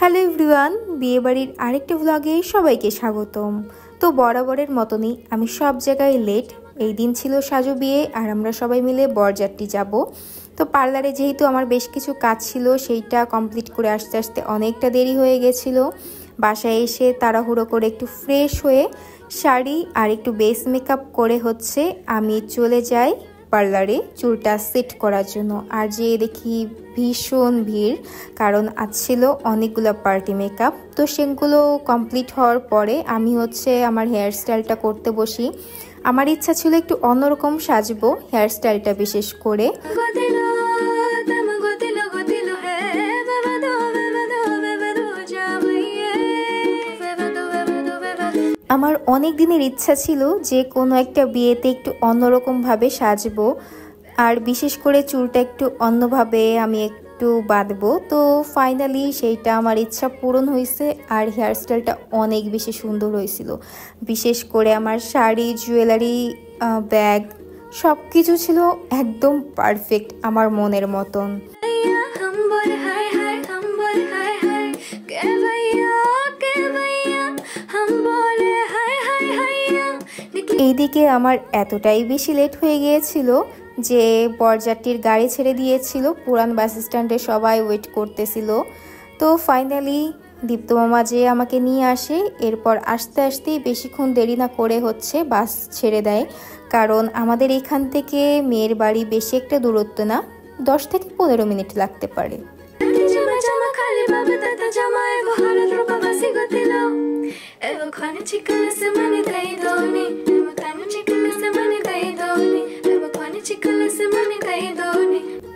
Hello everyone, বিয়েবাড়ির আরেকটা ব্লগে সবাইকে স্বাগতম। তো বরাবরের মতনই আমি সব জায়গায় লেট। এই দিন ছিল সাজু বিয়ে আর আমরা সবাই মিলে বরযাত্রী যাব। তো পার্লারে যেহেতু আমার বেশ কিছু কাজ ছিল, সেইটা কমপ্লিট করে আসতে আসতে অনেকটা দেরি হয়ে গেছিল। বাসায় এসে তাড়াহুড়ো করে একটু ফ্রেশ হয়ে শাড়ি আর একটু বেস মেকআপ করে আমি চলে যাই পার্লারে চুলটা সেট করার জন্য। আর যে দেখি ভীষণ ভিড়, কারণ আজ ছিল অনেকগুলো পার্টি মেকআপ। তো সেগুলো কমপ্লিট হওয়ার পরে আমি আমার হেয়ার স্টাইলটা করতে বসি। আমার ইচ্ছা ছিল একটু অন্যরকম সাজবো হেয়ার স্টাইলটা বিশেষ করে। আমার অনেক দিনের ইচ্ছা ছিল যে কোনো একটা বিয়েতে একটু অন্যরকমভাবে সাজবো, আর বিশেষ করে চুলটা একটু অন্যভাবে আমি একটু বাঁধবো। তো ফাইনালি সেইটা আমার ইচ্ছা পূরণ হয়েছে, আর হেয়ার স্টাইলটা অনেক বেশি সুন্দর হয়েছিল। বিশেষ করে আমার শাড়ি, জুয়েলারি, ব্যাগ সব কিছু ছিল একদম পারফেক্ট আমার মনের মতন। এইদিকে আমার এতটাই বেশি লেট হয়ে গিয়েছিল যে বরযাত্রীর গাড়ি ছেড়ে দিয়েছিল, পুরান বাস স্ট্যান্ডে সবাই ওয়েট করতেছিল। তো ফাইনালি দীপ্ত মামা যে আমাকে নিয়ে আসে, এরপর আস্তে আস্তেই বেশিক্ষণ দেরি না করে বাস ছেড়ে দেয়। কারণ আমাদের এখান থেকে মেয়ের বাড়ি বেশি একটা দূরত্ব না, 10 থেকে 15 মিনিট লাগতে পারে।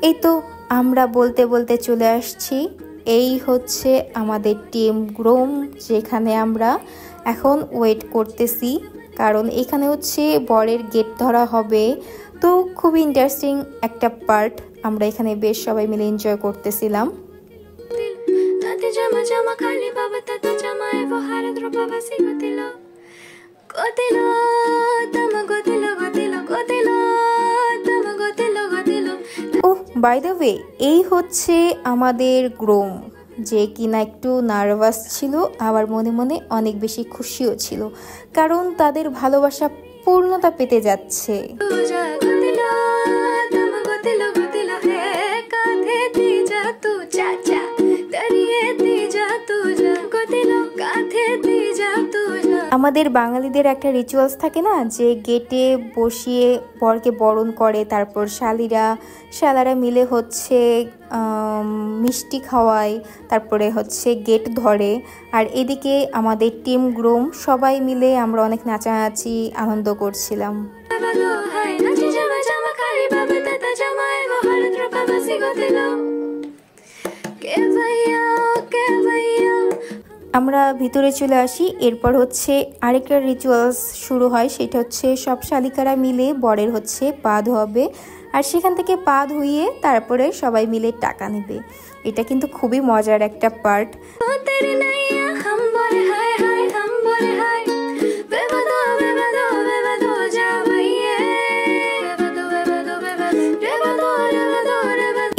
এই তো আমরা বলতে বলতে চলে আসছি। এই আমাদের টিম গ্রুম, যেখানে আমরা এখন ওয়েট করতেছি। কারণ এখানে বরের গেট ধরা হবে। তো খুবই ইন্টারেস্টিং একটা পার্ট, আমরা এখানে বেশ সবাই মিলে এনজয় করতেছিলাম। ওহ, বাই দ্য ওয়ে, এই আমাদের গ্রুম, যে কিনা একটু নার্ভাস ছিল, আবার মনে মনে অনেক বেশি খুশিও ছিল, কারণ তাদের ভালোবাসা পূর্ণতা পেতে যাচ্ছে। আমাদের বাঙালিদের একটা রিচুয়ালস থাকে না, যে গেটে বসিয়ে বরকে বরণ করে, তারপর শালারা মিলে মিষ্টি খাওয়ায়, তারপরে গেট ধরে। আর এদিকে আমাদের টিম গ্রুম সবাই মিলে আমরা অনেক নাচানাচি আনন্দ করছিলাম। আমরা ভিতরে চলে আসি। এরপর আরেকটা রিচুয়ালস শুরু হয়, সেটা সব শালিকারা মিলে বরের পা ধোয়াবে, আর সেখান থেকে পা ধুইয়ে তারপরে সবাই মিলে টাকা নেবে। এটা কিন্তু খুবই মজার একটা পার্ট।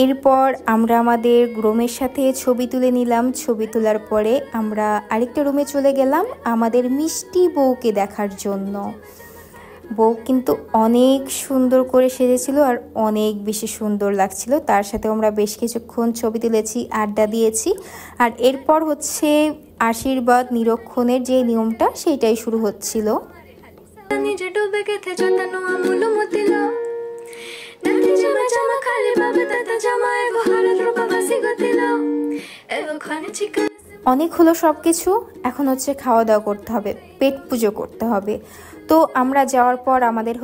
এরপর আমরা আমাদের গ্রুমের সাথে ছবি তুলে নিলাম। ছবি তোলার পরে আমরা আরেকটা রুমে চলে গেলাম আমাদের মিষ্টি বউকে দেখার জন্য। বউ কিন্তু অনেক সুন্দর করে সেজেছিল আর অনেক বেশি সুন্দর লাগছিল। তার সাথে আমরা বেশ কিছুক্ষণ ছবি তুলেছি, আড্ডা দিয়েছি। আর এরপর আশীর্বাদ নিরক্ষণের যে নিয়মটা, সেইটাই শুরু হচ্ছিল। অনেক হলো সবকিছু, এখন খাওয়া দাওয়া করতে হবে, পেট পুজো করতে হবে। তো আমরা যাওয়ার পর আমাদের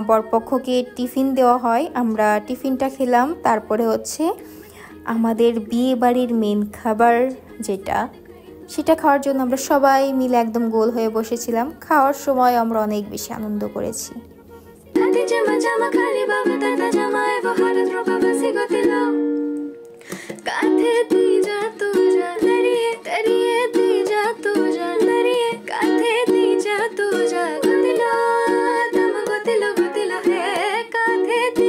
বরপক্ষকে টিফিন দেওয়া হয়, আমরা টিফিনটা খেলাম। তারপরে আমাদের বিয়ে বাড়ির মেন খাবার সেটা খাওয়ার জন্য আমরা সবাই মিলে একদম গোল হয়ে বসেছিলাম। খাওয়ার সময় আমরা অনেক বেশি আনন্দ করেছি।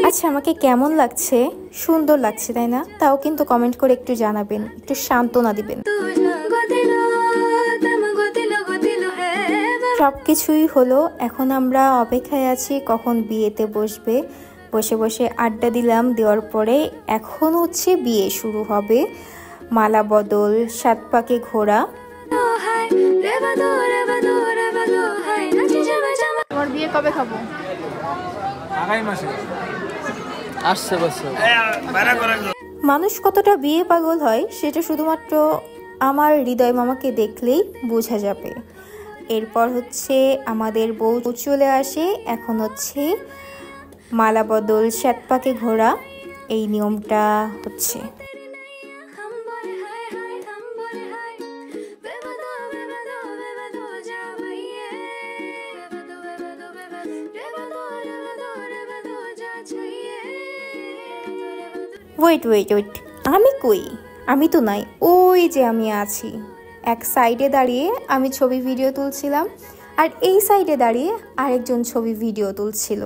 আচ্ছা, আমাকে কেমন লাগছে সুন্দর লাগছে তাই না? তাও কিন্তু কমেন্ট করে একটু জানাবেন, একটু সান্ত্বনা দিবেন। সব কিছুই হলো, এখন আমরা অপেক্ষায় আছি কখন বিয়েতে বসবে। বসে বসে আড্ডা দিলাম, দেওয়ার পরে এখন হচ্ছে বিয়ে শুরু হবে। মালা বদল, 7 পাকে ঘোরা। তোমার বিয়ে কবে খাবো? আগামী মাসে আসছে বছর। মানুষ কতটা বিয়ে পাগল হয় সেটা শুধুমাত্র আমার হৃদয় মামাকে দেখলেই বোঝা যাবে। এরপর হচ্ছে আমাদের বউ চলে আসে, এখন হচ্ছে মালা বদল, 7 পাকে ঘোরা, এই নিয়মটা হচ্ছে। ওয়েট ওয়েট ওয়েট, আমি কই? আমি তো নাই, ওই যে আমি আছি। এক সাইডে দাঁড়িয়ে আমি ছবি ভিডিও তুলছিলাম, আর এই সাইডে দাঁড়িয়ে আরেকজন ছবি ভিডিও তুলছিল।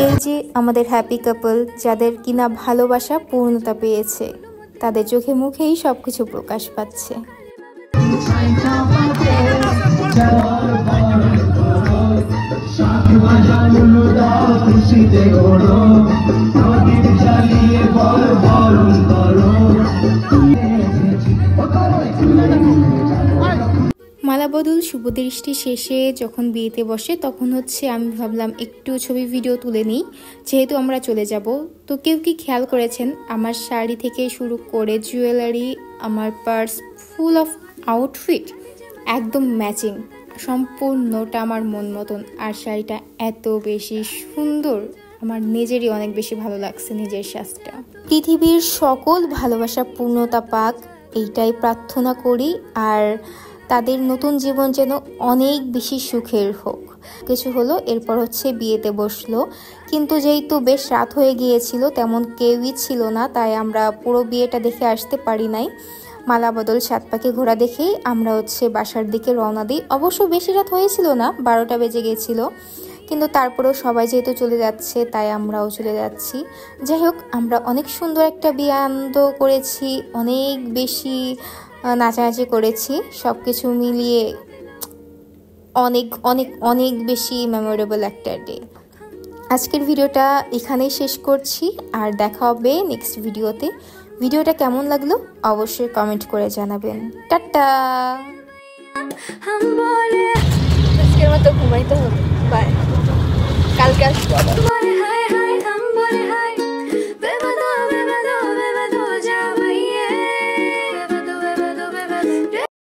এই যে আমাদের হ্যাপি কাপল, যাদের কিনা ভালোবাসা পূর্ণতা পেয়েছে, তাদের চোখে মুখেই সবকিছু প্রকাশ পাচ্ছে। মালাবদল শুভদৃষ্টি শেষে যখন বিয়েতে বসে তখন হচ্ছে আমি ভাবলাম একটু ছবি ভিডিও তুলে নিই, যেহেতু আমরা চলে যাব। তো কেউ কি খেয়াল করেছেন আমার শাড়ি থেকে শুরু করে জুয়েলারি, আমার পার্স, ফুল অফ আউটফিট একদম ম্যাচিং, সম্পূর্ণটা আমার মন মতন। আর শাড়িটা এত বেশি সুন্দর, আমার নিজেরই অনেক বেশি ভালো লাগছে নিজের সাজটা। পৃথিবীর সকল ভালোবাসা পূর্ণতা পাক, এইটাই প্রার্থনা করি। আর তাদের নতুন জীবন যেন অনেক বেশি সুখের হোক। কিছু হলো, এরপর হচ্ছে বিয়েতে বসলো, কিন্তু যেহেতু বেশ রাত হয়ে গিয়েছিল, তেমন কেউই ছিল না, তাই আমরা পুরো বিয়েটা দেখে আসতে পারি নাই। মালা বদল, 7 পাকে ঘোরা দেখেই আমরা হচ্ছে বাসার দিকে রওনা দিই। অবশ্য বেশি রাত হয়েছিল না, 12টা বেজে গিয়েছিল, কিন্তু তারপরেও সবাই যেহেতু চলে যাচ্ছে তাই আমরাও চলে যাচ্ছি। যাই হোক, আমরা অনেক সুন্দর একটা বিয়ে আনন্দ করেছি, অনেক বেশি নাচানাচি করেছি, সব কিছু মিলিয়ে অনেক অনেক অনেক বেশি মেমোরেবল একটা ডে। আজকের ভিডিওটা এখানেই শেষ করছি, আর দেখা হবে নেক্সট ভিডিওতে। ভিডিওটা কেমন লাগলো অবশ্যই কমেন্ট করে জানাবেন। টাটা। আজকের মতো ঘুমাইতে হবে, বাই, কালকে আসবো।